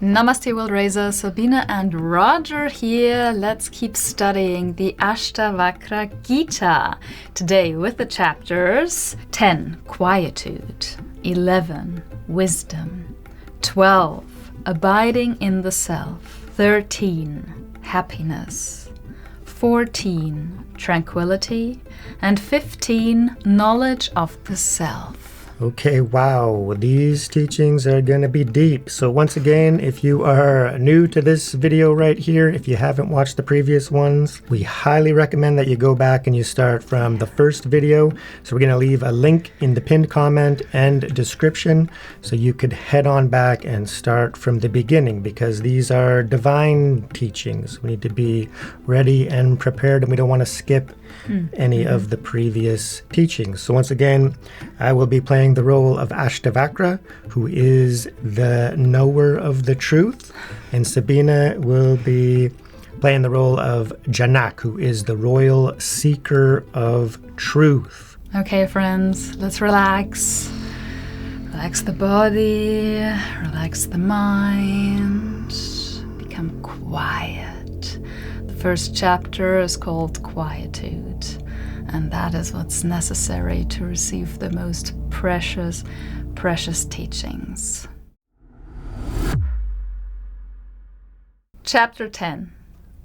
Namaste, World Raiser. Sabina and Roger here. Let's keep studying the Ashtavakra Gita. Today with the chapters 10, Quietude, 11, Wisdom, 12, Abiding in the Self, 13, Happiness, 14, Tranquility, and 15, Knowledge of the Self. Okay, wow, these teachings are going to be deep. So once again, if you are new to this video right here, if you haven't watched the previous ones, we highly recommend that you go back and you start from the first video. So we're going to leave a link in the pinned comment and description so you could head on back and start from the beginning, because these are divine teachings. We need to be ready and prepared, and we don't want to skip any of the previous teachings. So once again, I will be playing the role of Ashtavakra, who is the knower of the truth, and Sabina will be playing the role of Janaka, who is the royal seeker of truth. Okay, friends, let's relax. Relax the body, relax the mind, become quiet. The first chapter is called Quietude, and that is what's necessary to receive the most precious teachings. Chapter 10,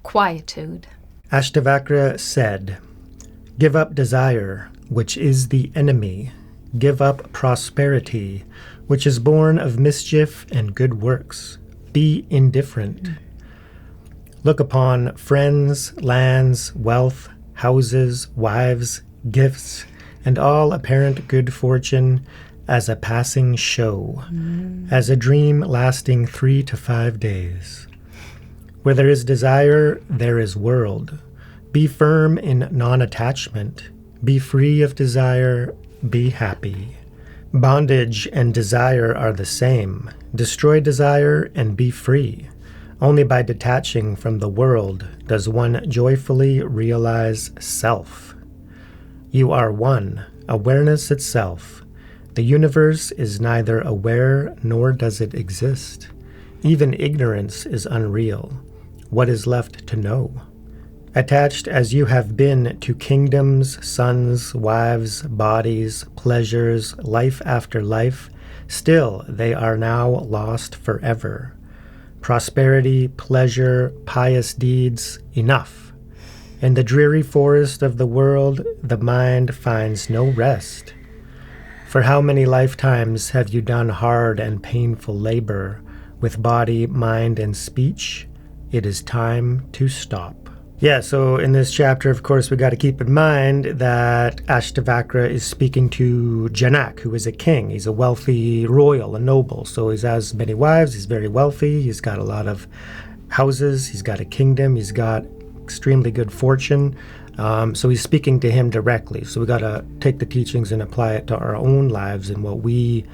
Quietude. Ashtavakra said, "Give up desire, which is the enemy. Give up prosperity, which is born of mischief and good works. Be indifferent. Look upon friends, lands, wealth, houses, wives, gifts, and all apparent good fortune as a passing show, as a dream lasting 3 to 5 days. Where there is desire, there is world. Be firm in non-attachment. Be free of desire. Be happy. Bondage and desire are the same. Destroy desire and be free. Only by detaching from the world does one joyfully realize self. You are one, awareness itself. The universe is neither aware nor does it exist. Even ignorance is unreal. What is left to know? Attached as you have been to kingdoms, sons, wives, bodies, pleasures, life after life, still they are now lost forever. Prosperity, pleasure, pious deeds, enough. In the dreary forest of the world, the mind finds no rest. For how many lifetimes have you done hard and painful labor, with body, mind, and speech? It is time to stop." Yeah, so in this chapter, of course, we got to keep in mind that Ashtavakra is speaking to Janaka, who is a king. He's a wealthy royal, a noble. So he has many wives, he's very wealthy, he's got a lot of houses, he's got a kingdom, he's got extremely good fortune. So he's speaking to him directly. So we got to take the teachings and apply it to our own lives and what we,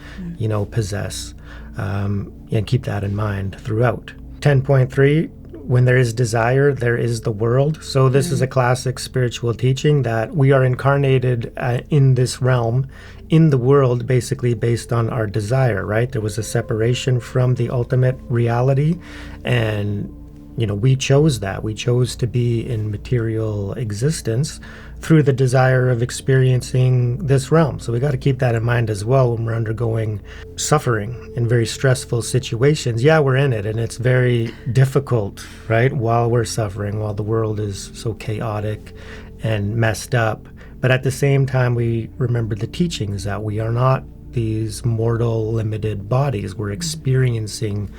possess, and keep that in mind throughout. 10.3, when there is desire, there is the world. So this is a classic spiritual teaching that we are incarnated in this realm, in the world, basically based on our desire, right? There was a separation from the ultimate reality, and we chose that. We chose to be in material existence through the desire of experiencing this realm. So we got to keep that in mind as well when we're undergoing suffering in very stressful situations. Yeah, we're in it, and it's very difficult, right? While we're suffering, while the world is so chaotic and messed up. But at the same time, we remember the teachings that we are not these mortal, limited bodies. We're experiencing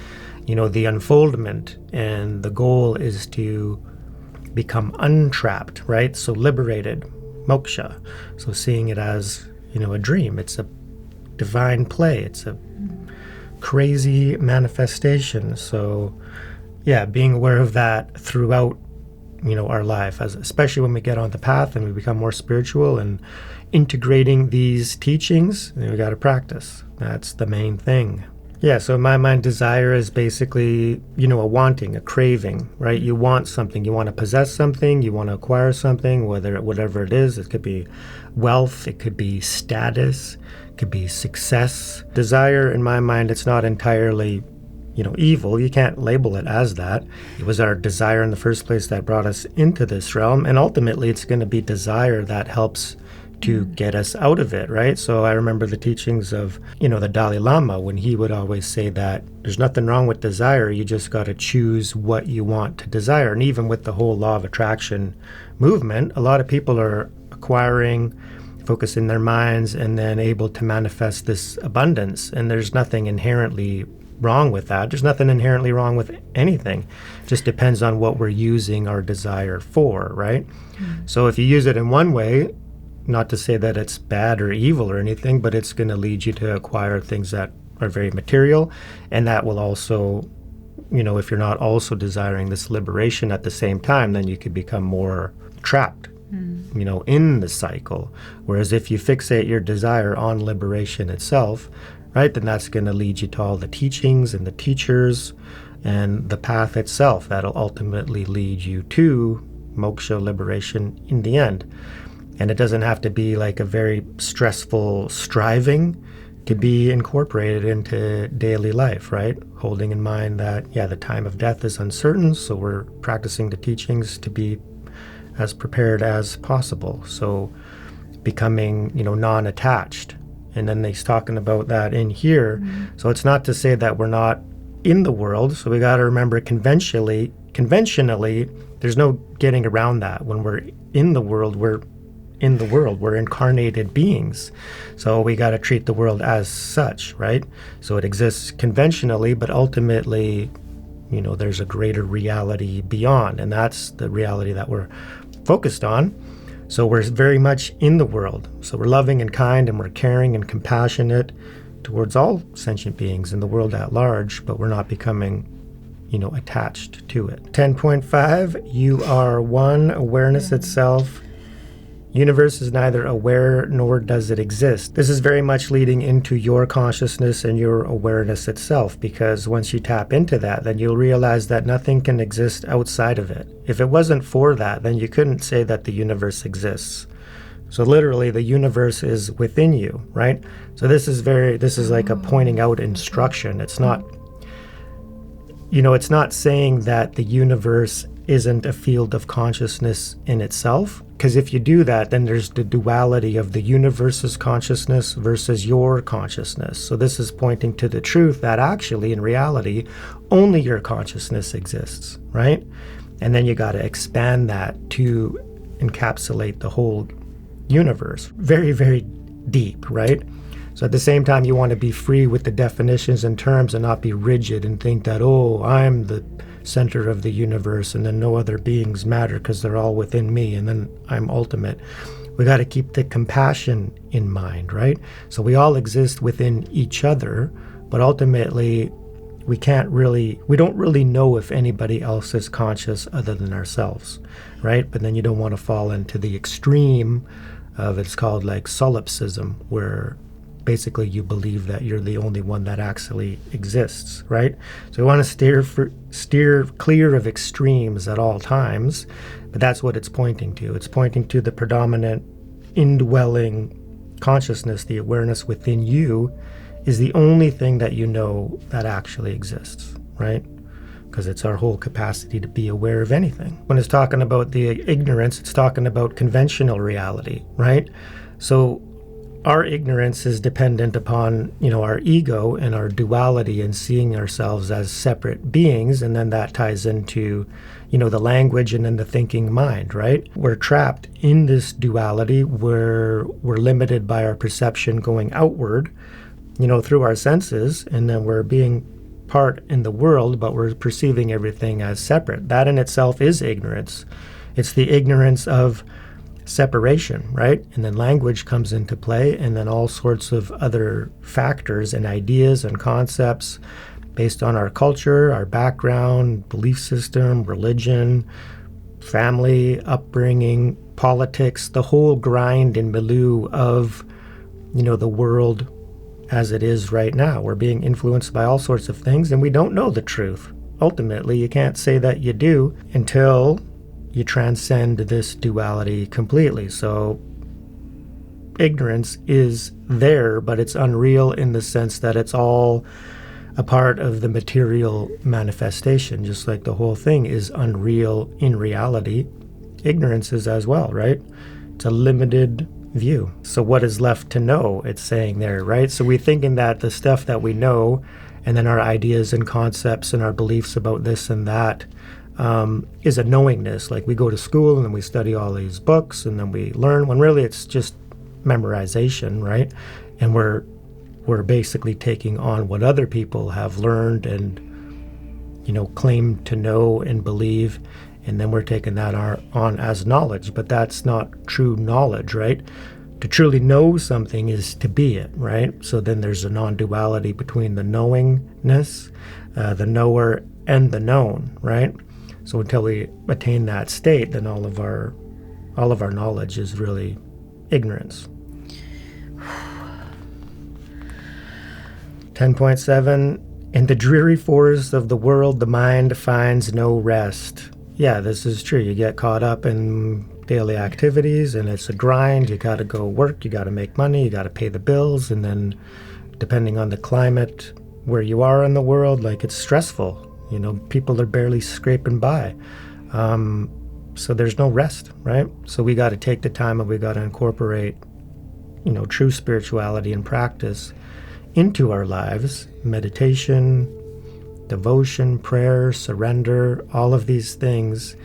the unfoldment, and the goal is to become untrapped, right? So liberated, moksha. So seeing it as, a dream. It's a divine play. It's a crazy manifestation. So, yeah, being aware of that throughout, our life, especially when we get on the path and we become more spiritual and integrating these teachings, we got to practice. That's the main thing. Yeah, so in my mind, desire is basically, a wanting, a craving, right? You want something, you want to possess something, you want to acquire something, whatever it is. It could be wealth, it could be status, it could be success. Desire, in my mind, it's not entirely evil. You can't label it as that. It was our desire in the first place that brought us into this realm, and ultimately it's going to be desire that helps to get us out of it, right? So I remember the teachings of, the Dalai Lama, when he would always say that there's nothing wrong with desire, you just got to choose what you want to desire. And even with the whole law of attraction movement, a lot of people are acquiring, focusing their minds, and then able to manifest this abundance. And there's nothing inherently wrong with that. There's nothing inherently wrong with anything. It just depends on what we're using our desire for, right? So if you use it in one way, not to say that it's bad or evil or anything, but it's going to lead you to acquire things that are very material. And that will also, if you're not also desiring this liberation at the same time, then you could become more trapped, in the cycle. Whereas if you fixate your desire on liberation itself, right, then that's going to lead you to all the teachings and the teachers and the path itself that'll ultimately lead you to moksha, liberation in the end. And it doesn't have to be like a very stressful striving. It could be incorporated into daily life, right? Holding in mind that, the time of death is uncertain, so we're practicing the teachings to be as prepared as possible. So becoming, non-attached. And then he's talking about that in here. So it's not to say that we're not in the world. So we got to remember conventionally, there's no getting around that. When we're in the world, we're incarnated beings. So we got to treat the world as such, right? So it exists conventionally, but ultimately, there's a greater reality beyond, and that's the reality that we're focused on. So we're very much in the world. So we're loving and kind, and we're caring and compassionate towards all sentient beings in the world at large, but we're not becoming, attached to it. 10.5, you are one, awareness itself. Universe is neither aware nor does it exist. This is very much leading into your consciousness and your awareness itself, because once you tap into that, then you'll realize that nothing can exist outside of it. If it wasn't for that, then you couldn't say that the universe exists. So literally the universe is within you, right? So this is like a pointing out instruction. It's not, it's not saying that the universe isn't a field of consciousness in itself. Because if you do that, then there's the duality of the universe's consciousness versus your consciousness. So this is pointing to the truth that actually, in reality, only your consciousness exists, right? And then you got to expand that to encapsulate the whole universe. Very, very deep, right? So at the same time, you want to be free with the definitions and terms and not be rigid and think that, I'm the center of the universe and then no other beings matter because they're all within me and then I'm ultimate. We got to keep the compassion in mind, right? So we all exist within each other, but ultimately we don't really know if anybody else is conscious other than ourselves, right? But then you don't want to fall into the extreme of, it's called like solipsism, where basically you believe that you're the only one that actually exists, right? So we want to steer clear of extremes at all times, but that's what it's pointing to. It's pointing to the predominant indwelling consciousness, the awareness within you is the only thing that you know that actually exists, right? Because it's our whole capacity to be aware of anything. When it's talking about the ignorance, it's talking about conventional reality, right? So our ignorance is dependent upon, our ego and our duality and seeing ourselves as separate beings. And then that ties into, the language and then the thinking mind, right? We're trapped in this duality where we're limited by our perception going outward, through our senses. And then we're being part in the world, but we're perceiving everything as separate. That in itself is ignorance. It's the ignorance of separation, right? And then language comes into play, and then all sorts of other factors and ideas and concepts based on our culture, our background, belief system, religion, family, upbringing, politics, the whole grind and milieu of, the world as it is right now. We're being influenced by all sorts of things, and we don't know the truth. Ultimately, you can't say that you do until you transcend this duality completely. So ignorance is there, but it's unreal in the sense that it's all a part of the material manifestation, just like the whole thing is unreal in reality. Ignorance is as well, right? It's a limited view. So what is left to know, it's saying there, right? So we're thinking that the stuff that we know, and then our ideas and concepts and our beliefs about this and that, is a knowingness. Like we go to school and then we study all these books and then we learn, when really it's just memorization, right? And we're basically taking on what other people have learned and, claim to know and believe, and then we're taking that on as knowledge. But that's not true knowledge, right? To truly know something is to be it, right? So then there's a non-duality between the knowingness, the knower, and the known, right? So until we attain that state, then all of our knowledge is really ignorance. 10.7, in the dreary forest of the world, the mind finds no rest. Yeah, this is true. You get caught up in daily activities and it's a grind. You got to go work, you got to make money, you got to pay the bills. And then depending on the climate where you are in the world, like it's stressful. People are barely scraping by. So there's no rest, right? So we got to take the time and we got to incorporate, true spirituality and practice into our lives. Meditation, devotion, prayer, surrender, all of these things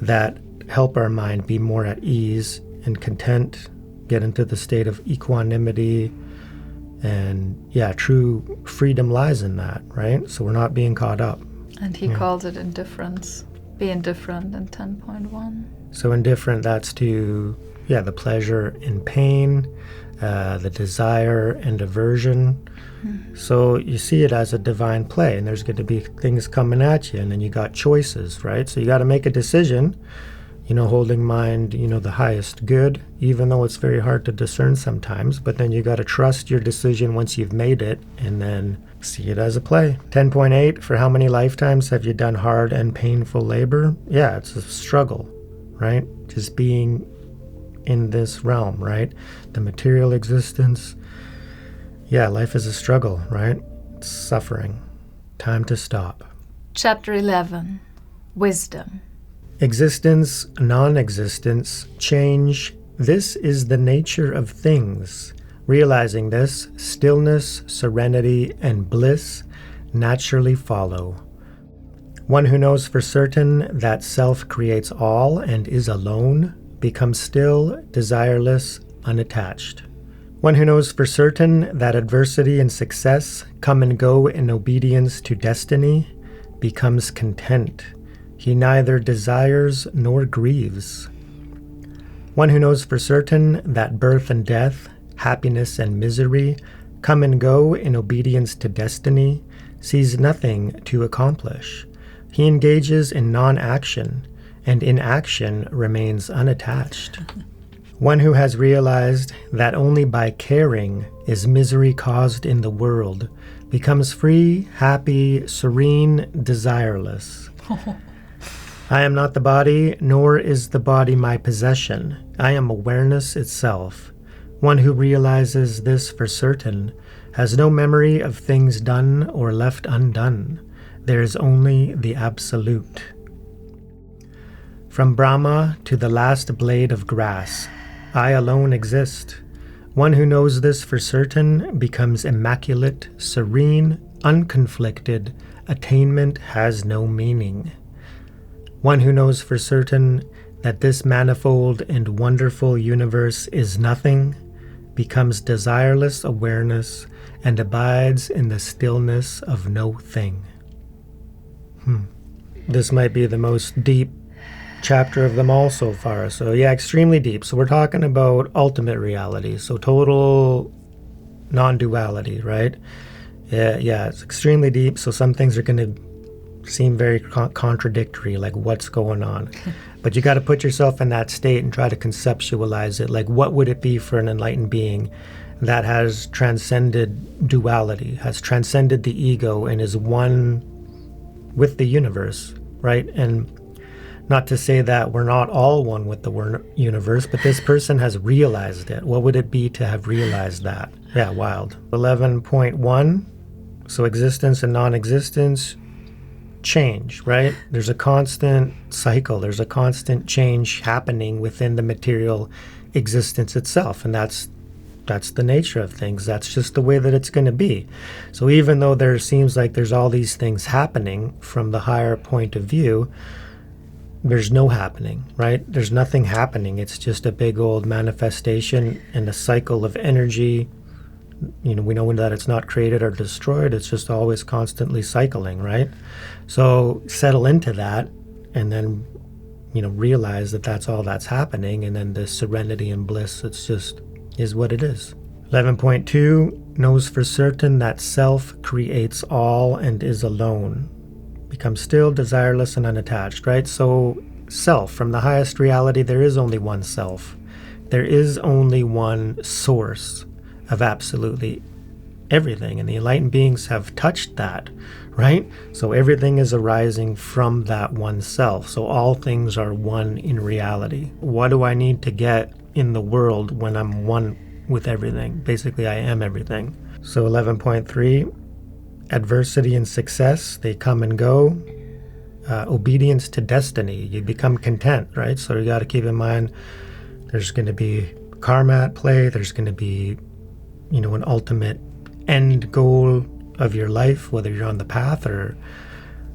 that help our mind be more at ease and content, get into the state of equanimity. And true freedom lies in that, right? So we're not being caught up. And he calls it indifference. Be indifferent in 10.1. So indifferent, that's to, the pleasure and pain, the desire and aversion. Mm-hmm. So you see it as a divine play, and there's going to be things coming at you, and then you got choices, right? So you got to make a decision, holding in mind, the highest good, even though it's very hard to discern sometimes. But then you got to trust your decision once you've made it, and then see it as a play. 10.8, for how many lifetimes have you done hard and painful labor? Yeah, it's a struggle, right? Just being in this realm, right? The material existence. Yeah, life is a struggle, right? It's suffering. Time to stop. Chapter 11, Wisdom. Existence, non-existence, change. This is the nature of things. Realizing this, stillness, serenity, and bliss naturally follow. One who knows for certain that self creates all and is alone becomes still, desireless, unattached. One who knows for certain that adversity and success come and go in obedience to destiny becomes content. He neither desires nor grieves. One who knows for certain that birth and death, happiness and misery come and go in obedience to destiny sees nothing to accomplish. He engages in non-action, and in action remains unattached. One who has realized that only by caring is misery caused in the world becomes free, happy, serene, desireless. I am not the body, nor is the body my possession. I am awareness itself. One who realizes this for certain has no memory of things done or left undone. There is only the absolute. From Brahma to the last blade of grass, I alone exist. One who knows this for certain becomes immaculate, serene, unconflicted. Attainment has no meaning. One who knows for certain that this manifold and wonderful universe is nothing becomes desireless awareness and abides in the stillness of no thing. This might be the most deep chapter of them all so far. So extremely deep. So we're talking about ultimate reality. So total non-duality, right? Yeah, it's extremely deep. So some things are going to seem very contradictory, like what's going on. But you got to put yourself in that state and try to conceptualize it. Like what would it be for an enlightened being that has transcended duality, has transcended the ego and is one with the universe, right? And not to say that we're not all one with the universe, but this person has realized it. What would it be to have realized that? Yeah, wild. 11.1, So existence and non-existence change, right? There's a constant cycle. There's a constant change happening within the material existence itself. And that's the nature of things. That's just the way that it's going to be. So even though there seems like there's all these things happening from the higher point of view, there's no happening, right? There's nothing happening. It's just a big old manifestation and a cycle of energy. We know that it's not created or destroyed. It's just always constantly cycling, right? So settle into that and then, realize that that's all that's happening. And then the serenity and bliss, it's just is what it is. 11.2 knows for certain that self creates all and is alone. Becomes still, desireless, and unattached, right? So self, from the highest reality, there is only one self. There is only one source of absolutely everything. And the enlightened beings have touched that, right? So everything is arising from that one self. So all things are one in reality. What do I need to get in the world when I'm one with everything? Basically, I am everything. So 11.3, adversity and success, they come and go. Obedience to destiny, you become content, right? So you got to keep in mind there's going to be karma at play. There's going to be, an ultimate end goal of your life, whether you're on the path or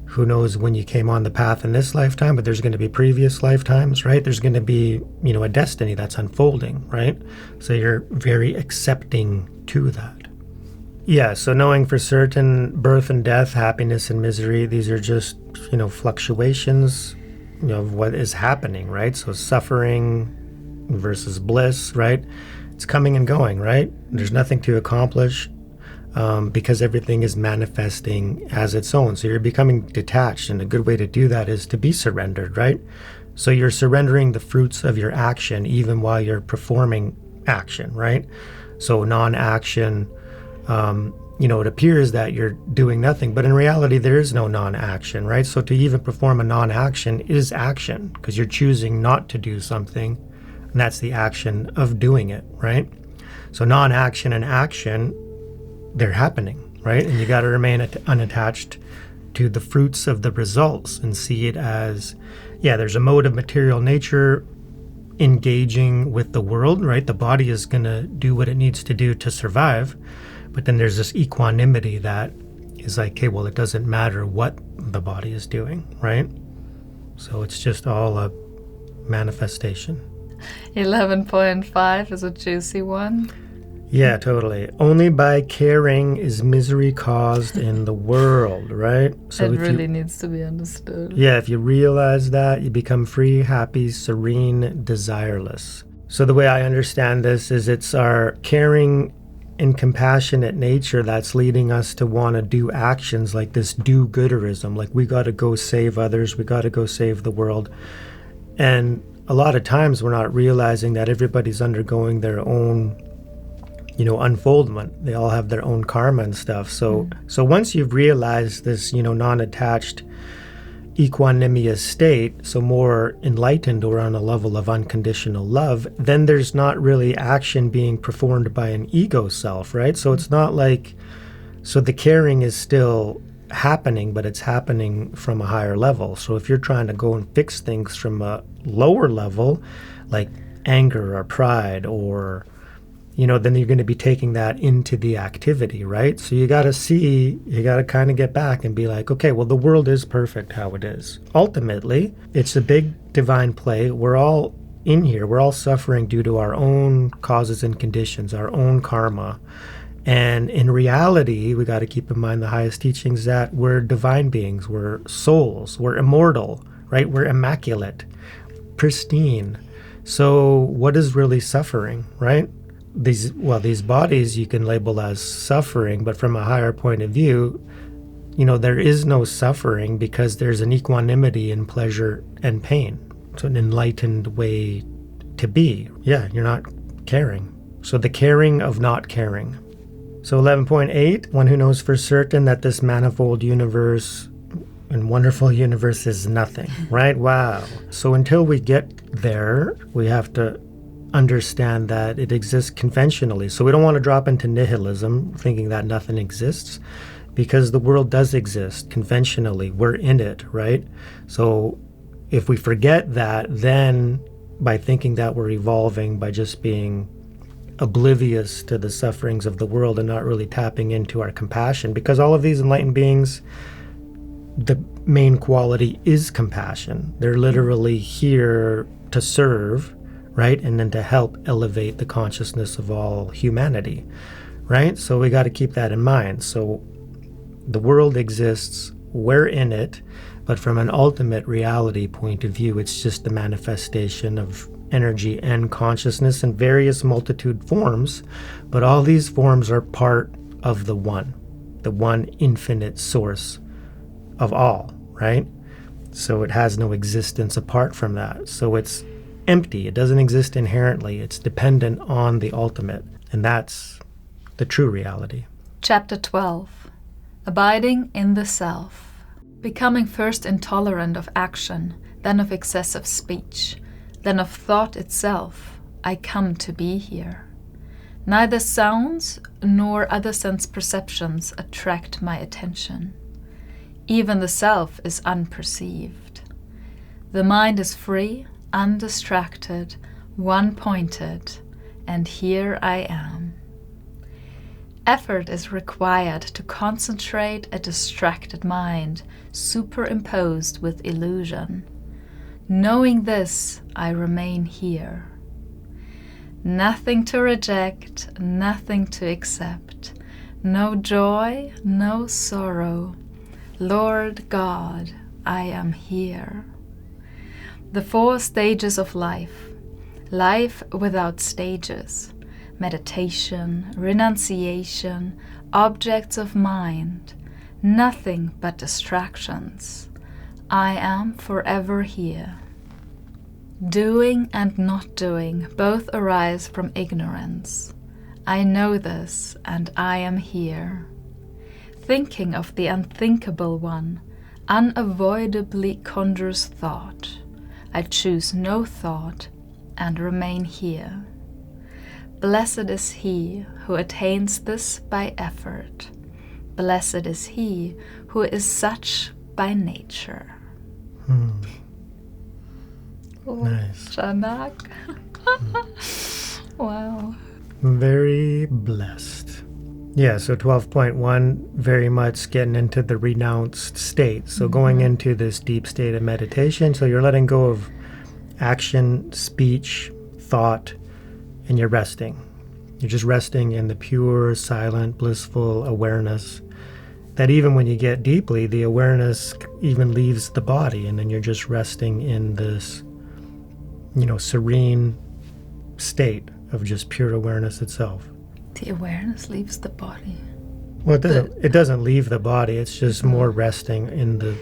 who knows when you came on the path in this lifetime, but there's going to be previous lifetimes, right? There's going to be, a destiny that's unfolding, right? So you're very accepting to that. Yeah, so knowing for certain birth and death, happiness and misery, these are just, fluctuations, of what is happening, right? So suffering versus bliss, right? It's coming and going, right? There's nothing to accomplish because everything is manifesting as its own. So you're becoming detached, and a good way to do that is to be surrendered, right? So you're surrendering the fruits of your action even while you're performing action, right? So non-action, it appears that you're doing nothing, but in reality, there is no non-action, right? So to even perform a non-action is action because you're choosing not to do something, and that's the action of doing it, right? So non-action and action, they're happening, right? And you got to remain unattached to the fruits of the results and see it as, there's a mode of material nature engaging with the world, right? The body is going to do what it needs to do to survive. But then there's this equanimity that is like, okay, well, it doesn't matter what the body is doing, right? So it's just all a manifestation. 11.5 is a juicy one. Yeah, totally. Only by caring is misery caused in the world, right? So it really needs to be understood. Yeah, if you realize that, you become free, happy, serene, desireless. So the way I understand this is it's our caring and compassionate nature that's leading us to want to do actions like this do-gooderism, like we got to go save others, we got to go save the world. And a lot of times we're not realizing that everybody's undergoing their own unfoldment. They all have their own karma and stuff. So once you've realized this, non-attached equanimous state, so more enlightened or on a level of unconditional love, then there's not really action being performed by an ego self, right? So it's not like, so the caring is still happening, but it's happening from a higher level. So if you're trying to go and fix things from a lower level, like anger or pride or then you're going to be taking that into the activity, right? So you got to kind of get back and be like, okay, well, the world is perfect how it is. Ultimately, it's a big divine play. We're all in here. We're all suffering due to our own causes and conditions, our own karma. And in reality, we got to keep in mind the highest teachings that we're divine beings, we're souls, we're immortal, right? We're immaculate, pristine. So what is really suffering, right? These bodies you can label as suffering, but from a higher point of view, there is no suffering because there's an equanimity in pleasure and pain. It's an enlightened way to be. Yeah, you're not caring. So the caring of not caring. So 11.8, one who knows for certain that this manifold universe and wonderful universe is nothing, right? Wow. So until we get there, we have to understand that it exists conventionally. So we don't want to drop into nihilism, thinking that nothing exists, because the world does exist conventionally. We're in it, right? So if we forget that, then by thinking that we're evolving, by just being oblivious to the sufferings of the world and not really tapping into our compassion, because all of these enlightened beings, the main quality is compassion. They're literally here to serve, right? And then to help elevate the consciousness of all humanity, right? So we got to keep that in mind. So the world exists, we're in it, but from an ultimate reality point of view, it's just the manifestation of energy and consciousness in various multitude forms, but all these forms are part of the one infinite source of all, right? So it has no existence apart from that. So it's empty. It doesn't exist inherently. It's dependent on the ultimate, and that's the true reality. Chapter 12. Abiding in the Self. Becoming first intolerant of action, then of excessive speech, then of thought itself, I come to be here. Neither sounds nor other sense perceptions attract my attention. Even the self is unperceived. The mind is free, undistracted, one-pointed, and here I am. Effort is required to concentrate a distracted mind, superimposed with illusion. Knowing this, I remain here. Nothing to reject, nothing to accept. No joy, no sorrow. Lord God, I am here. The 4 stages of life. Life without stages. Meditation, renunciation, objects of mind. Nothing but distractions. I am forever here. Doing and not doing both arise from ignorance. I know this, and I am here. Thinking of the unthinkable one unavoidably conjures thought. I choose no thought and remain here. Blessed is he who attains this by effort. Blessed is he who is such by nature. Nice. Janaka. Wow. Very blessed. Yeah, so 12.1, very much getting into the renounced state. So going into this deep state of meditation, so you're letting go of action, speech, thought, and you're resting. You're just resting in the pure, silent, blissful awareness that even when you get deeply, the awareness even leaves the body, and then you're just resting in this, serene state of just pure awareness itself. The awareness leaves the body. Well, it doesn't leave the body. It's just more resting in the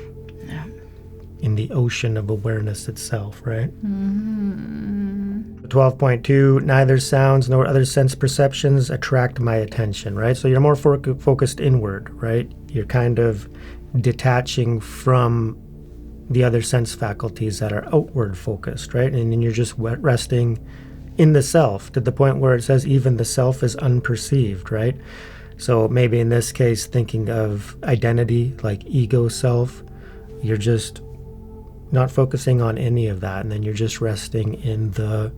ocean of awareness itself, right? 12.2, neither sounds nor other sense perceptions attract my attention, right? So you're more focused inward, right? You're kind of detaching from the other sense faculties that are outward focused, right? And then you're just resting in the self to the point where it says even the self is unperceived, right? So maybe in this case, thinking of identity like ego self, you're just not focusing on any of that, and then you're just resting in the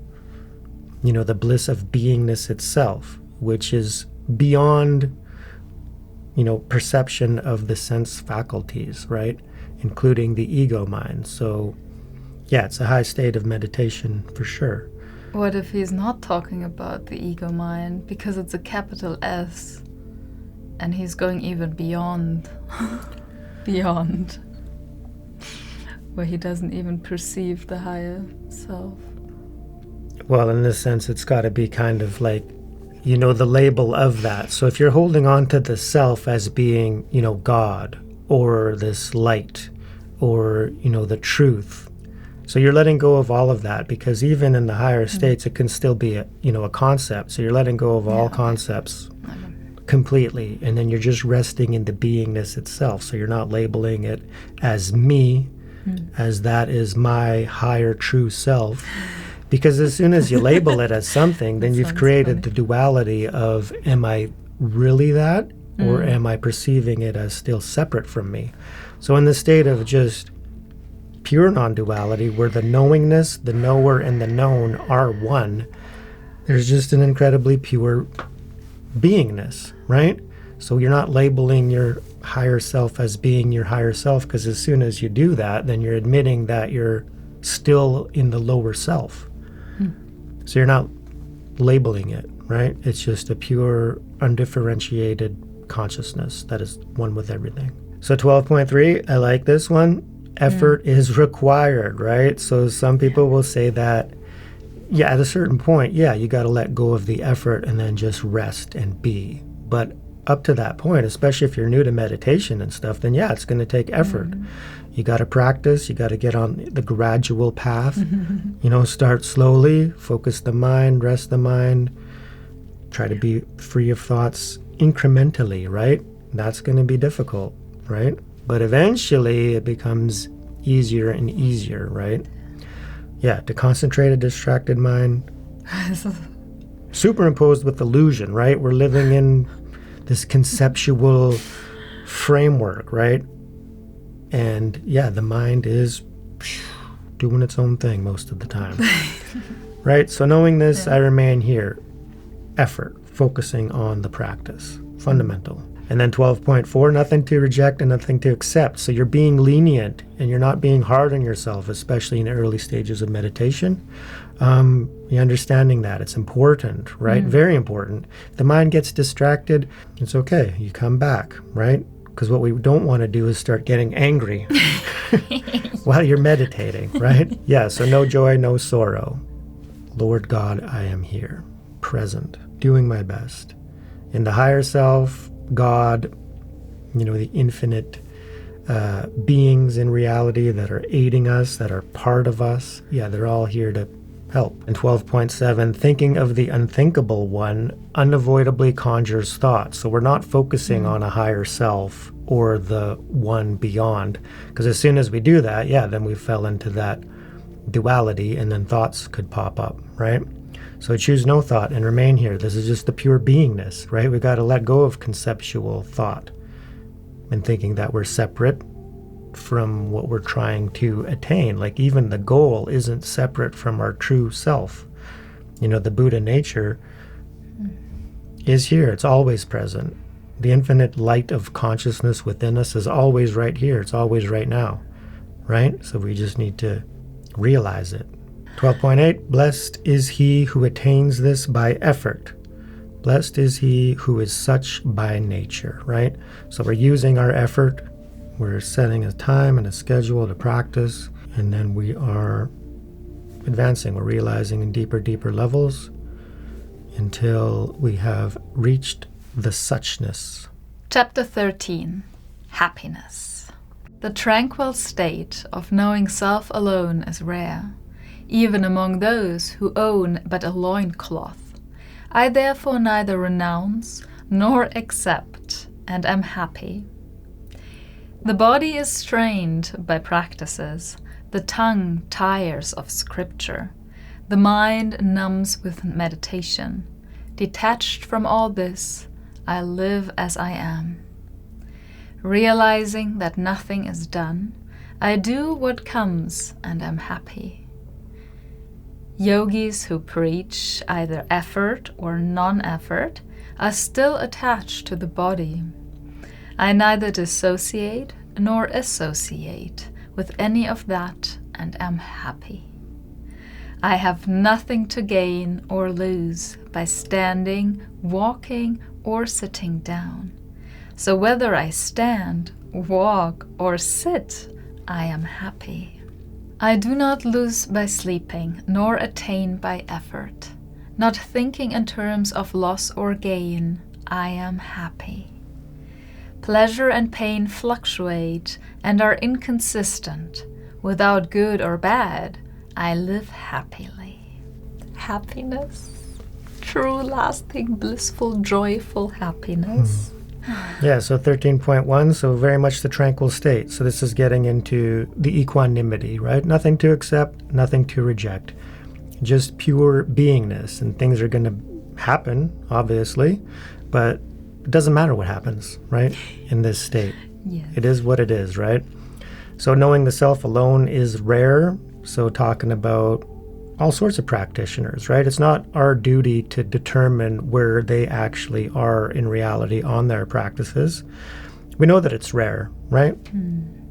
the bliss of beingness itself, which is beyond perception of the sense faculties, right, including the ego mind. So yeah, it's a high state of meditation for sure. What if he's not talking about the ego mind because it's a capital S and he's going even beyond where he doesn't even perceive the higher self? Well, in this sense, it's got to be kind of like, the label of that. So if you're holding on to the self as being, God or this light or, the truth, so you're letting go of all of that, because even in the higher states, it can still be a concept. So you're letting go of all concepts completely, and then you're just resting in the beingness itself. So you're not labeling it as me, as that is my higher true self. Because as soon as you label it as something, then you've created the duality of, am I really that? or am I perceiving it as still separate from me? So in the state of just pure non-duality, where the knowingness, the knower, and the known are one, there's just an incredibly pure beingness, right? So you're not labeling your higher self as being your higher self, because as soon as you do that, then you're admitting that you're still in the lower self. So you're not labeling it, right? It's just a pure, undifferentiated consciousness that is one with everything. So 12.3, I like this one. Effort is required, right? So some people will say that, yeah, at a certain point, yeah, you got to let go of the effort and then just rest and be. But up to that point, especially if you're new to meditation and stuff, then yeah, it's going to take effort. You got to practice. You got to get on the gradual path. Start slowly, focus the mind, rest the mind, try to be free of thoughts incrementally, right? That's going to be difficult, right? But eventually it becomes easier and easier, right? Yeah, to concentrate a distracted mind, superimposed with illusion, right? We're living in this conceptual framework, right? And yeah, the mind is doing its own thing most of the time, right? So knowing this, I remain here. Effort, focusing on the practice, fundamental. And then 12.4, nothing to reject and nothing to accept. So you're being lenient and you're not being hard on yourself, especially in the early stages of meditation. You're understanding that. It's important, right? Very important. If the mind gets distracted, it's okay. You come back, right? Because what we don't want to do is start getting angry while you're meditating, right? Yeah, so no joy, no sorrow. Lord God, I am here, present, doing my best. In the higher self, God, the infinite beings in reality that are aiding us, that are part of us, yeah, they're all here to help. And 12.7, thinking of the unthinkable one unavoidably conjures thoughts. So we're not focusing on a higher self or the one beyond, because as soon as we do that, yeah, then we fell into that duality and then thoughts could pop up, right? So choose no thought and remain here. This is just the pure beingness, right? We've got to let go of conceptual thought and thinking that we're separate from what we're trying to attain. Like even the goal isn't separate from our true self. The Buddha nature is here. It's always present. The infinite light of consciousness within us is always right here. It's always right now, right? So we just need to realize it. 12.8, blessed is he who attains this by effort. Blessed is he who is such by nature, right? So we're using our effort. We're setting a time and a schedule to practice, and then we are advancing. We're realizing in deeper, deeper levels until we have reached the suchness. Chapter 13. Happiness. The tranquil state of knowing self alone is rare, even among those who own but a loincloth. I therefore neither renounce nor accept, and am happy. The body is strained by practices, the tongue tires of scripture, the mind numbs with meditation. Detached from all this, I live as I am. Realizing that nothing is done, I do what comes and am happy. Yogis who preach either effort or non-effort are still attached to the body. I neither dissociate nor associate with any of that and am happy. I have nothing to gain or lose by standing, walking, or sitting down. So whether I stand, walk, or sit, I am happy. I do not lose by sleeping, nor attain by effort. Not thinking in terms of loss or gain, I am happy. Pleasure and pain fluctuate and are inconsistent. Without good or bad, I live happily. Happiness. True, lasting, blissful, joyful happiness. Yeah, so 13.1, so very much the tranquil state. So this is getting into the equanimity, right? Nothing to accept, nothing to reject. Just pure beingness, and things are going to happen, obviously, but it doesn't matter what happens, right, in this state. Yes. It is what it is, right? So knowing the self alone is rare. So talking about all sorts of practitioners, right? It's not our duty to determine where they actually are in reality on their practices. We know that it's rare, right?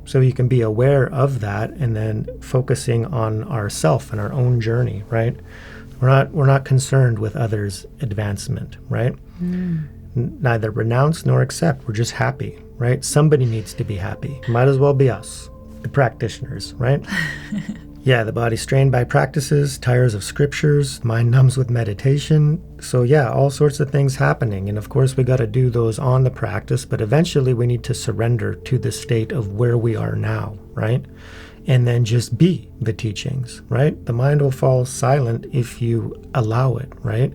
So you can be aware of that and then focusing on ourself and our own journey, right? We're not concerned with others' advancement, right? Neither renounce nor accept. We're just happy, right? Somebody needs to be happy. Might as well be us, the practitioners, right? Yeah, the body strained by practices, tires of scriptures, mind numbs with meditation. So yeah, all sorts of things happening. And of course, we got to do those on the practice, but eventually we need to surrender to the state of where we are now, right? And then just be the teachings, right? The mind will fall silent if you allow it, right?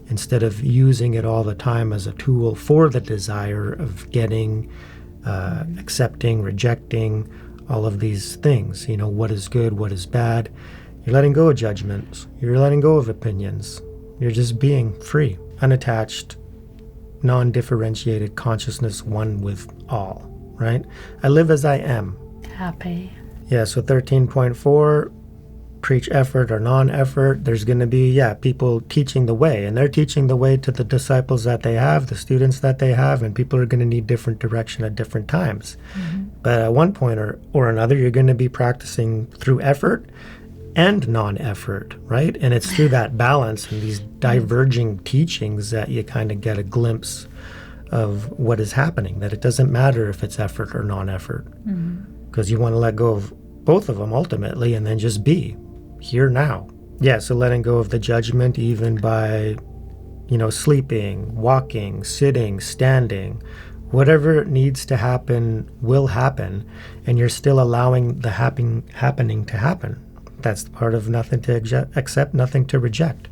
Instead of using it all the time as a tool for the desire of getting, accepting, rejecting, all of these things, what is good, what is bad. You're letting go of judgments. You're letting go of opinions. You're just being free, unattached, non-differentiated consciousness, one with all, right? I live as I am. Happy. Yeah, so 13.4, preach effort or non-effort. There's going to be, people teaching the way, and they're teaching the way to the disciples that they have, the students that they have, and people are going to need different direction at different times. But at one point or another, you're going to be practicing through effort and non-effort, right? And it's through that balance and these diverging teachings that you kind of get a glimpse of what is happening, that it doesn't matter if it's effort or non-effort, because you want to let go of both of them ultimately and then just be here now. Yeah, so letting go of the judgment even by, sleeping, walking, sitting, standing, whatever needs to happen will happen, and you're still allowing the happening to happen. That's the part of nothing to accept, nothing to reject.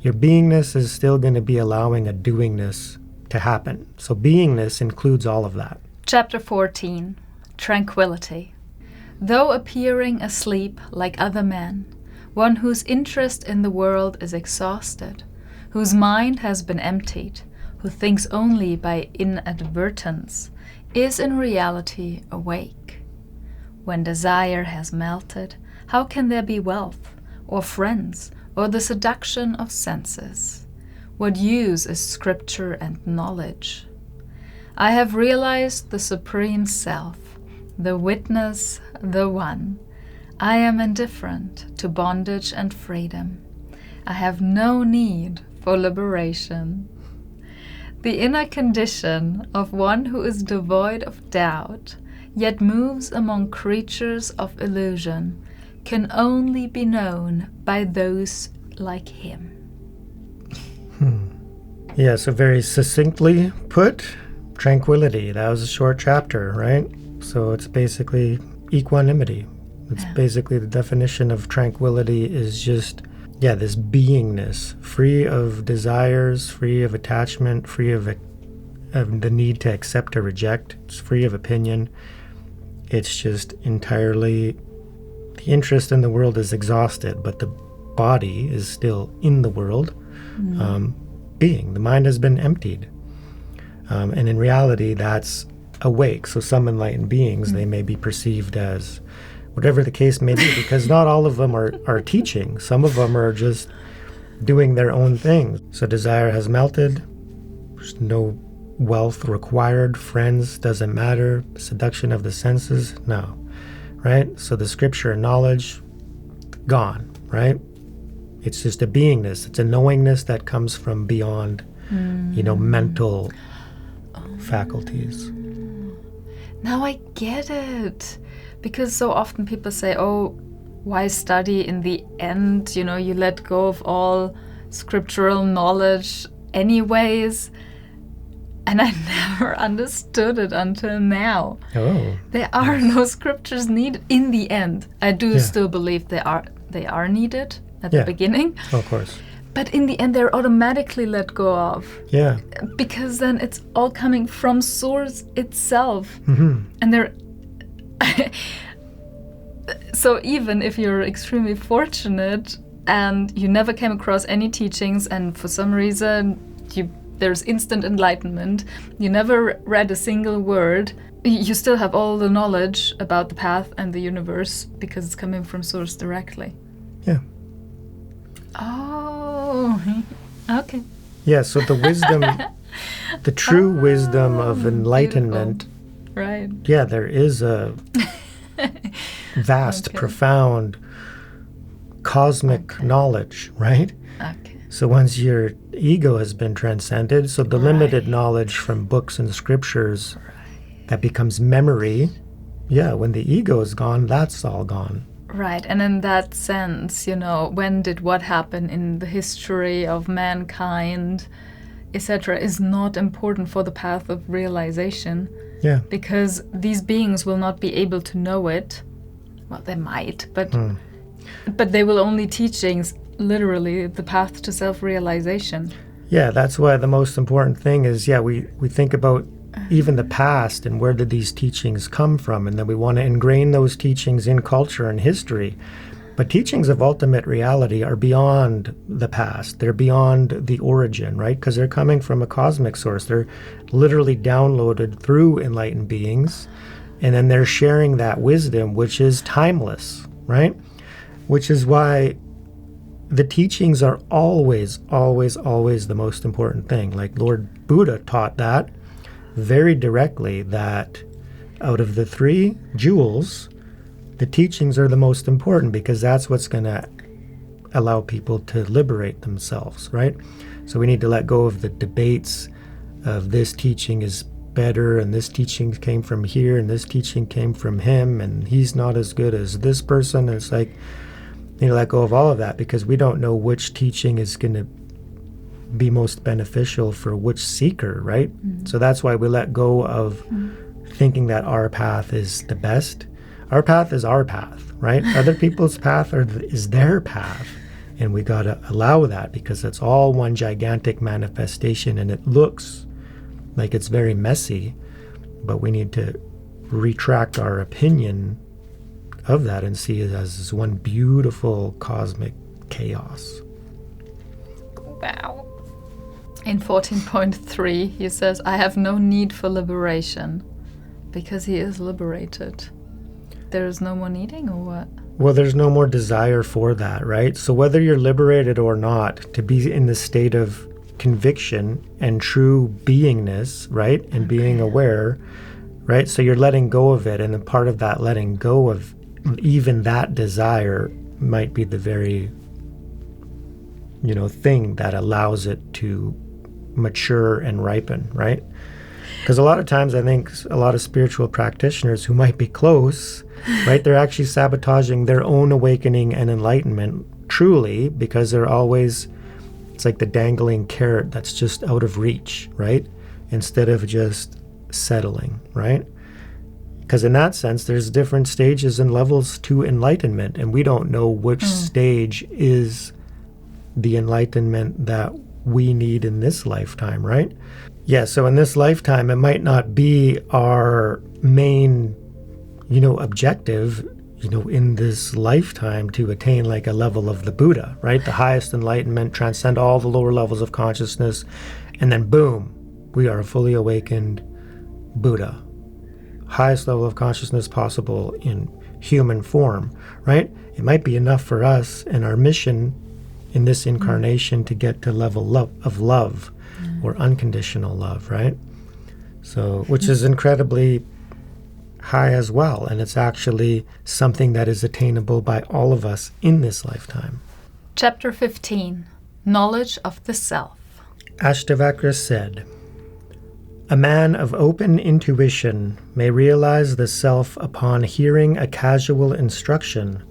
Your beingness is still going to be allowing a doingness to happen. So beingness includes all of that. Chapter 14, Tranquility. Though appearing asleep like other men, one whose interest in the world is exhausted, whose mind has been emptied, who thinks only by inadvertence, is in reality awake. When desire has melted, how can there be wealth, or friends, or the seduction of senses? What use is scripture and knowledge? I have realized the Supreme Self, the witness, the One. I am indifferent to bondage and freedom. I have no need for liberation. The inner condition of one who is devoid of doubt, yet moves among creatures of illusion, can only be known by those like him. Yeah, so very succinctly put, tranquility. That was a short chapter, right? So it's basically equanimity. It's basically the definition of tranquility is just, this beingness, free of desires, free of attachment, free of the need to accept or reject. It's free of opinion. It's just entirely, the interest in the world is exhausted, but the body is still in the world, being. The mind has been emptied. And in reality, that's awake. So some enlightened beings, they may be perceived as whatever the case may be, because not all of them are teaching. Some of them are just doing their own thing. So desire has melted. There's no wealth required. Friends doesn't matter. Seduction of the senses, no. Right? So the scripture and knowledge, gone, right? It's just a beingness. It's a knowingness that comes from beyond, mental faculties. Now I get it. Because so often people say, why study in the end? You let go of all scriptural knowledge anyways. And I never understood it until now. Oh. There are no scriptures needed in the end. I do still believe they are needed at the beginning. Of course. But in the end, they're automatically let go of. Yeah. Because then it's all coming from Source itself. And they're... So even if you're extremely fortunate and you never came across any teachings and for some reason you there's instant enlightenment. You never read a single word. You still have all the knowledge about the path and the universe because it's coming from source directly. Yeah. Oh, okay. Yeah, so the wisdom, the true wisdom of enlightenment, beautiful. Right? Yeah, there is a vast, profound, cosmic knowledge, right? Okay. So once your ego has been transcended, so the limited knowledge from books and scriptures, that becomes memory. Yeah, when the ego is gone, that's all gone. Right, and in that sense, when did what happen in the history of mankind, etc., is not important for the path of realization. Yeah. Because these beings will not be able to know it. Well, they might, but they will only teachings literally the path to self-realization. Yeah, that's why the most important thing is, we think about even the past and where did these teachings come from, and then we want to ingrain those teachings in culture and history. But teachings of ultimate reality are beyond the past. They're beyond the origin, right? Because they're coming from a cosmic source. They're literally downloaded through enlightened beings, and then they're sharing that wisdom, which is timeless, right? Which is why the teachings are always, always, always the most important thing. Like Lord Buddha taught that very directly, that out of the three jewels, the teachings are the most important because that's what's going to allow people to liberate themselves, right? So we need to let go of the debates of this teaching is better and this teaching came from here and this teaching came from him and he's not as good as this person. And it's like, you need to let go of all of that because we don't know which teaching is going to be most beneficial for which seeker, right? So that's why we let go of thinking that our path is the best. Our path is our path, right? Other people's path is their path. And we got to allow that because it's all one gigantic manifestation and it looks like it's very messy, but we need to retract our opinion of that and see it as this one beautiful cosmic chaos. Wow. In 14.3, he says, I have no need for liberation because he is liberated. There is no more needing or what? Well, there's no more desire for that, right? So whether you're liberated or not, to be in the state of conviction and true beingness, right? And being aware, right? So you're letting go of it. And a part of that letting go of even that desire might be the very, thing that allows it to mature and ripen, right? Because a lot of times I think a lot of spiritual practitioners who might be close, right, they're actually sabotaging their own awakening and enlightenment truly because they're always, it's like the dangling carrot that's just out of reach, right? Instead of just settling, right? Because in that sense, there's different stages and levels to enlightenment, and we don't know which stage is the enlightenment that we need in this lifetime, right? Yeah, so in this lifetime, it might not be our main, objective, in this lifetime to attain like a level of the Buddha, right? The highest enlightenment, transcend all the lower levels of consciousness, and then boom, we are a fully awakened Buddha. Highest level of consciousness possible in human form, right? It might be enough for us and our mission in this incarnation to get to level of love or unconditional love, right? So, which is incredibly high as well. And it's actually something that is attainable by all of us in this lifetime. Chapter 15, Knowledge of the Self. Ashtavakra said, a man of open intuition may realize the self upon hearing a casual instruction,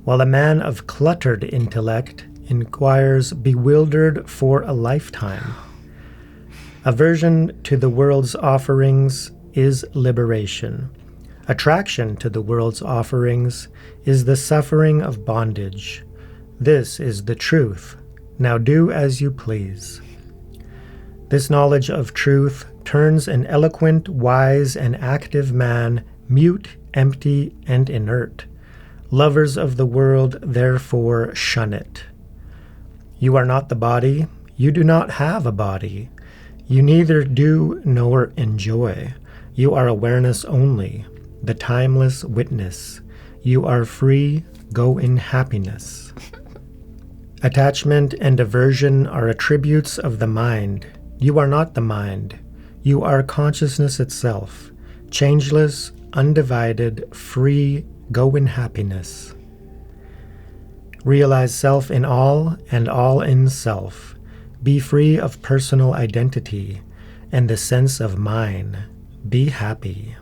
while a man of cluttered intellect inquires bewildered for a lifetime. Aversion to the world's offerings is liberation. Attraction to the world's offerings is the suffering of bondage. This is the truth. Now do as you please. This knowledge of truth turns an eloquent, wise, and active man mute, empty, and inert. Lovers of the world, therefore, shun it. You are not the body. You do not have a body. You neither do nor enjoy. You are awareness only, the timeless witness. You are free, go in happiness. Attachment and aversion are attributes of the mind. You are not the mind. You are consciousness itself, changeless, undivided, free, go in happiness. Realize self in all and all in self. Be free of personal identity and the sense of mine. Be happy.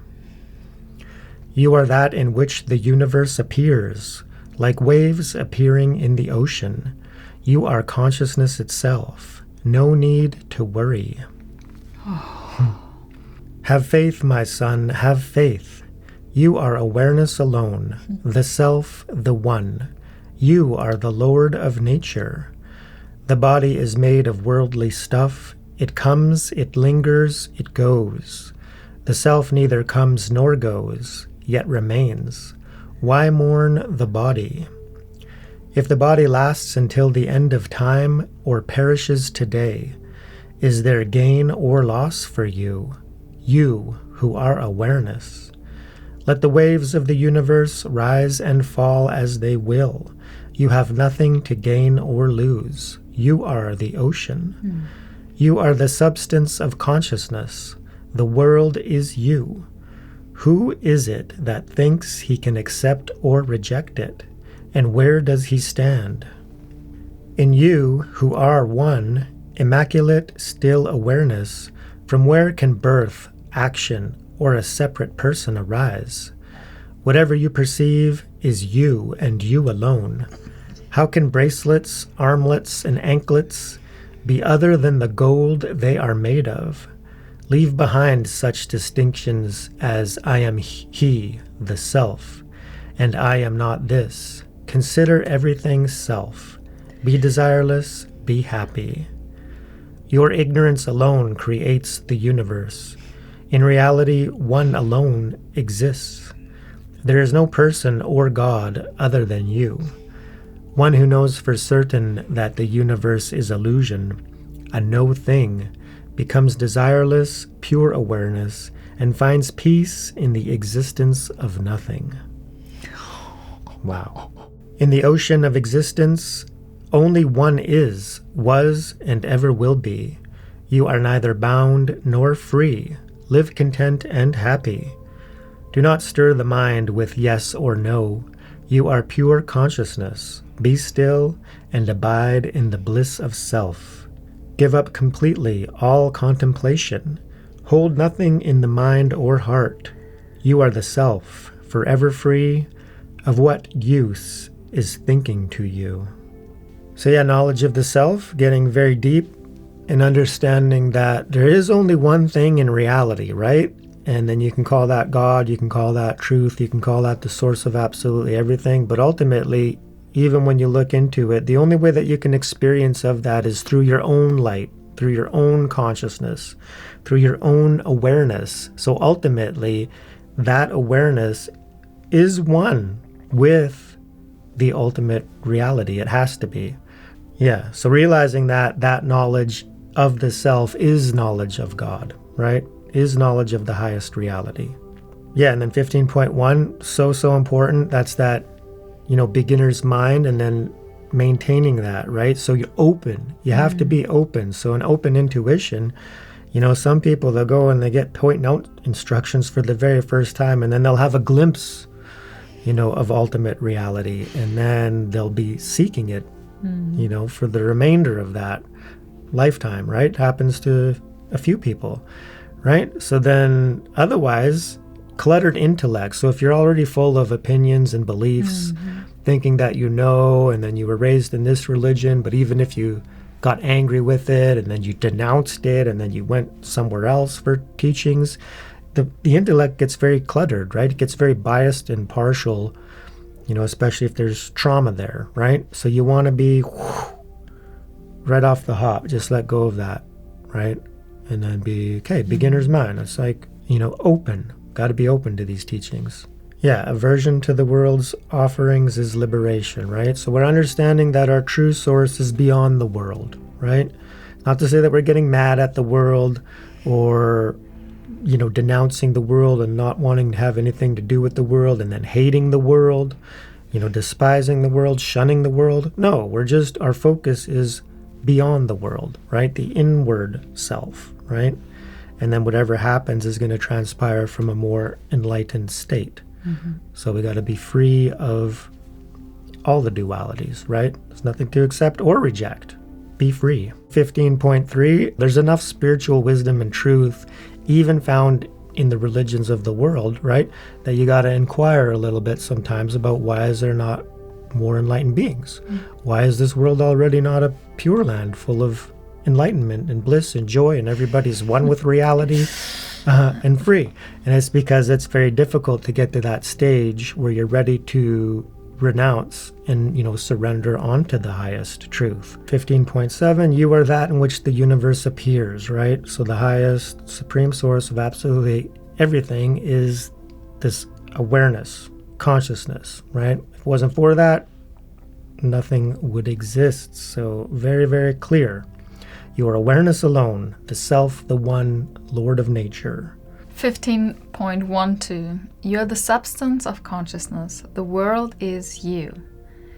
You are that in which the universe appears, like waves appearing in the ocean. You are consciousness itself. No need to worry. Have faith, my son, have faith. You are awareness alone, the self, the one. You are the Lord of nature. The body is made of worldly stuff. It comes, it lingers, it goes. The self neither comes nor goes, yet remains. Why mourn the body? If the body lasts until the end of time or perishes today, is there gain or loss for you? You who are awareness. Let the waves of the universe rise and fall as they will. You have nothing to gain or lose. You are the ocean. You are the substance of consciousness. The world is you. Who is it that thinks he can accept or reject it? And where does he stand? In you, who are one, immaculate, still awareness, from where can birth, action, or a separate person arise? Whatever you perceive is you and you alone. How can bracelets, armlets, and anklets be other than the gold they are made of? Leave behind such distinctions as I am he, the self, and I am not this. Consider everything self. Be desireless, be happy. Your ignorance alone creates the universe. In reality, one alone exists. There is no person or God other than you. One who knows for certain that the universe is illusion, a no thing, becomes desireless, pure awareness, and finds peace in the existence of nothing. Wow. In the ocean of existence, only one is, was, and ever will be. You are neither bound nor free. Live content and happy. Do not stir the mind with yes or no. You are pure consciousness. Be still and abide in the bliss of self. Give up completely all contemplation. Hold nothing in the mind or heart. You are the self, forever free. Of what use is thinking to you? So yeah, knowledge of the self, getting very deep and understanding that there is only one thing in reality, right? And then you can call that God, you can call that truth, you can call that the source of absolutely everything. But ultimately, even when you look into it, the only way that you can experience of that is through your own light, through your own consciousness, through your own awareness. So ultimately, that awareness is one with the ultimate reality. It has to be. Yeah, so realizing that that knowledge of the self is knowledge of God, right? Is knowledge of the highest reality. Yeah, and then 15.1, so important. That's that, beginner's mind, and then maintaining that, right? So you're open. You have to be open. So an open intuition, some people, they'll go and they get pointing out instructions for the very first time, and then they'll have a glimpse, of ultimate reality, and then they'll be seeking it, for the remainder of that lifetime, right? Happens to a few people, right? So then otherwise, cluttered intellect. So if you're already full of opinions and beliefs, thinking that and then you were raised in this religion, but even if you got angry with it and then you denounced it and then you went somewhere else for teachings, the intellect gets very cluttered, right? It gets very biased and partial, especially if there's trauma there, right? So you want to be right off the hop, just let go of that, right? And then be, beginner's mind. It's like, open. Got to be open to these teachings. Yeah, aversion to the world's offerings is liberation, right? So we're understanding that our true source is beyond the world, right? Not to say that we're getting mad at the world or, denouncing the world and not wanting to have anything to do with the world and then hating the world, despising the world, shunning the world. No, our focus is beyond the world, right? The inward self, right? And then whatever happens is going to transpire from a more enlightened state. Mm-hmm. So we got to be free of all the dualities, right? There's nothing to accept or reject. Be free. 15.3, there's enough spiritual wisdom and truth, even found in the religions of the world, right? That you got to inquire a little bit sometimes about why is there not more enlightened beings? Mm. Why is this world already not a pure land full of enlightenment and bliss and joy and everybody's one with reality and free? And it's because it's very difficult to get to that stage where you're ready to renounce and surrender onto the highest truth. 15.7, you are that in which the universe appears, right? So the highest supreme source of absolutely everything is this awareness, consciousness, right? If it wasn't for that, nothing would exist. So very, very clear. Your awareness alone, the self, the one, Lord of nature. 15.12, you are the substance of consciousness. The world is you.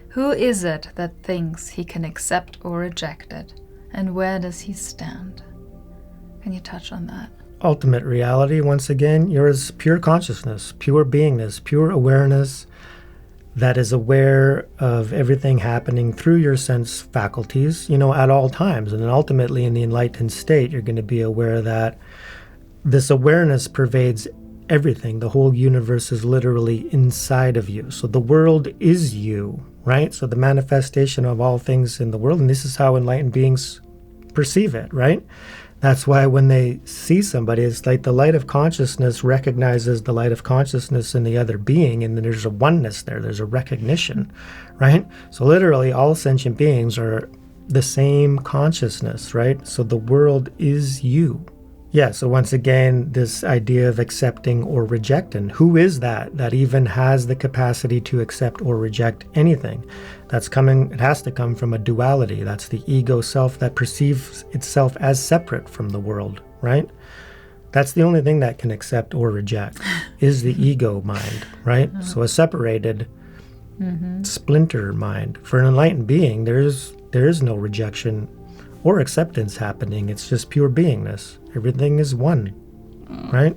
Who is it that thinks he can accept or reject it? And where does he stand? Can you touch on that? Ultimate reality, once again, yours pure consciousness, pure beingness, pure awareness that is aware of everything happening through your sense faculties, at all times. And then ultimately in the enlightened state, you're going to be aware that this awareness pervades everything. The whole universe is literally inside of you. So the world is you, right? So the manifestation of all things in the world, and this is how enlightened beings perceive it, right? That's why when they see somebody, it's like the light of consciousness recognizes the light of consciousness in the other being, and then there's a oneness there. There's a recognition, right? So literally all sentient beings are the same consciousness, right? So the world is you. Yeah, so once again, this idea of accepting or rejecting. Who is that even has the capacity to accept or reject anything? It has to come from a duality. That's the ego self that perceives itself as separate from the world, right? That's the only thing that can accept or reject is the ego mind, right? Mm-hmm. So a separated splinter mind. For an enlightened being, there is no rejection or acceptance happening. It's just pure beingness. Everything is one, right?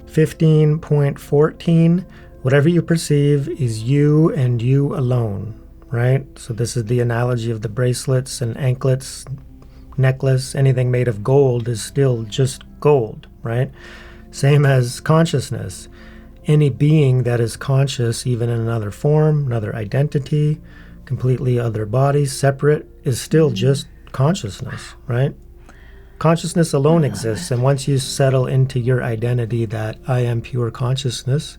15.14, whatever you perceive is you and you alone, right? So this is the analogy of the bracelets and anklets, necklace, anything made of gold is still just gold, right? Same as consciousness. Any being that is conscious, even in another form, another identity, completely other body, separate, is still just consciousness, right? Consciousness alone exists, and once you settle into your identity that I am pure consciousness,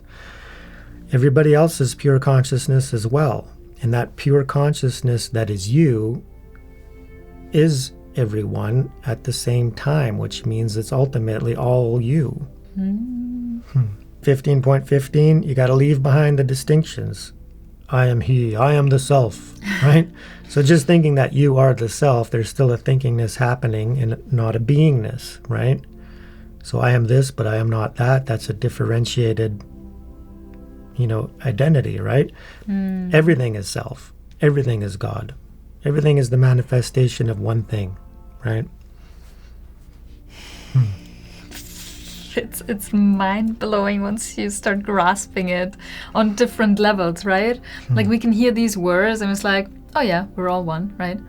everybody else is pure consciousness as well. And that pure consciousness that is you is everyone at the same time, which means it's ultimately all you. 15.15, you got to leave behind the distinctions. I am he, I am the self, right? So just thinking that you are the self, there's still a thinkingness happening and not a beingness, right? So I am this, but I am not that. That's a differentiated, identity, right? Everything is self. Everything is God. Everything is the manifestation of one thing, right? It's mind-blowing once you start grasping it on different levels, right? Like we can hear these words and it's like, oh yeah, we're all one, right?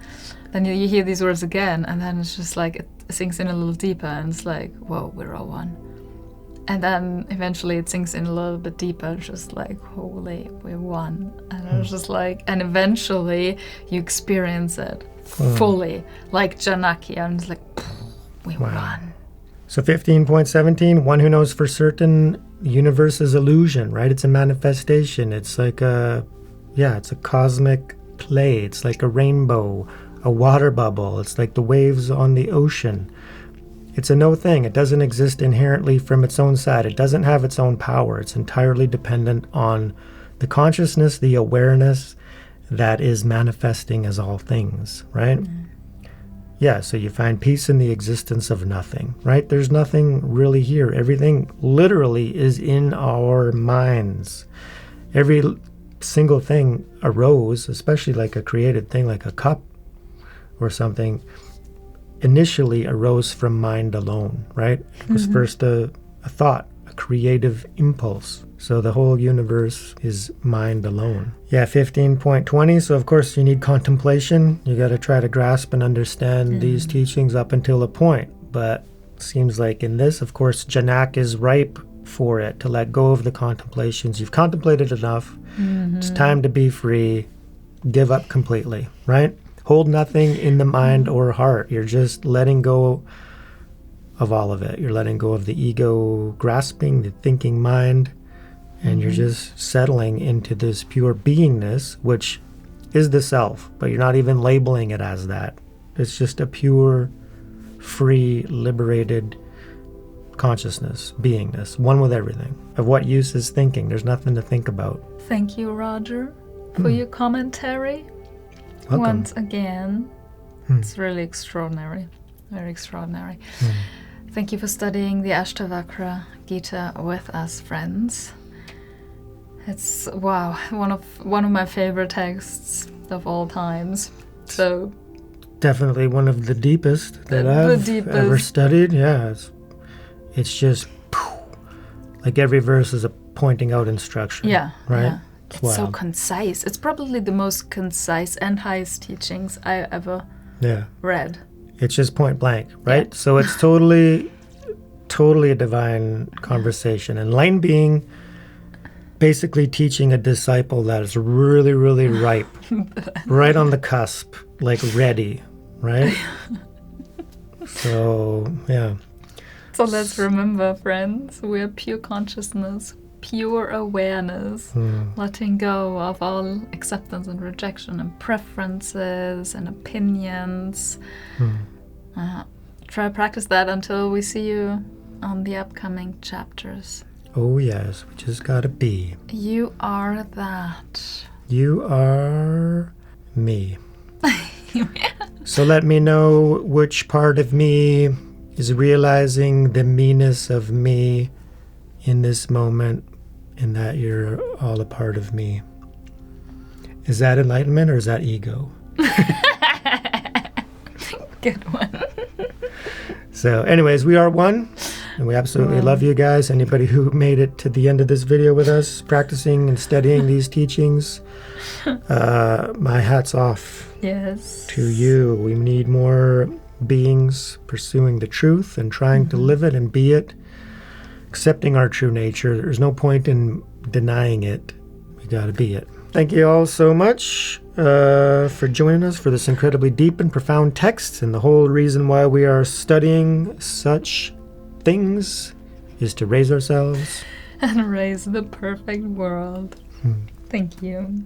Then you hear these words again and then it's just like it sinks in a little deeper and it's like, whoa, we're all one. And then eventually it sinks in a little bit deeper. It's just like, holy, we're one. And it's just like, and eventually you experience it fully, like Janaki. And it's like, we're one. So 15.17, one who knows for certain the universe is illusion, right? It's a manifestation. It's like it's a cosmic play. It's like a rainbow, a water bubble. It's like the waves on the ocean. It's a no thing. It doesn't exist inherently from its own side. It doesn't have its own power. It's entirely dependent on the consciousness, the awareness that is manifesting as all things, right? Yeah, so you find peace in the existence of nothing, right? There's nothing really here. Everything literally is in our minds. Every single thing arose, especially like a created thing like a cup or something, initially arose from mind alone, right? It was first a thought, a creative impulse. So the whole universe is mind alone. Yeah, 15.20. So of course you need contemplation. You got to try to grasp and understand these teachings up until a point. But it seems like in this, of course, Janaka is ripe for it, to let go of the contemplations. You've contemplated enough. It's time to be free. Give up completely, right? Hold nothing in the mind or heart. You're just letting go of all of it. You're letting go of the ego grasping, the thinking mind, and you're just settling into this pure beingness, which is the self, but you're not even labeling it as that. It's just a pure, free, liberated consciousness, beingness, one with everything. Of what use is thinking? There's nothing to think about. Thank you, Roger, for your commentary. Welcome. Once again. It's really extraordinary. Very extraordinary. Thank you for studying the Ashtavakra Gita with us, friends. It's, wow, one of my favorite texts of all times. So Definitely one of the deepest that I've ever studied. Yeah, it's just like every verse is a pointing out instruction. Yeah, right. Yeah. It's so concise. It's probably the most concise and highest teachings I ever read. It's just point blank, right? Yeah. So it's totally a divine conversation. Enlightened being basically teaching a disciple that is really, really ripe, right on the cusp, like ready, right? So, yeah. So let's remember, friends, we're pure consciousness, pure awareness, letting go of all acceptance and rejection and preferences and opinions. Try to practice that until we see you on the upcoming chapters. Oh yes, we just gotta be. You are that. You are me. So let me know which part of me is realizing the meanness of me in this moment, and that you're all a part of me. Is that enlightenment or is that ego? Good one. So anyways, we are one, and we absolutely love you guys. Anybody who made it to the end of this video with us, practicing and studying these teachings, my hat's off to you. We need more beings pursuing the truth and trying to live it and be it, accepting our true nature. There's no point in denying it. We gotta be it. Thank you all so much for joining us for this incredibly deep and profound text. And the whole reason why we are studying such things is to raise ourselves and raise the perfect world. Thank you.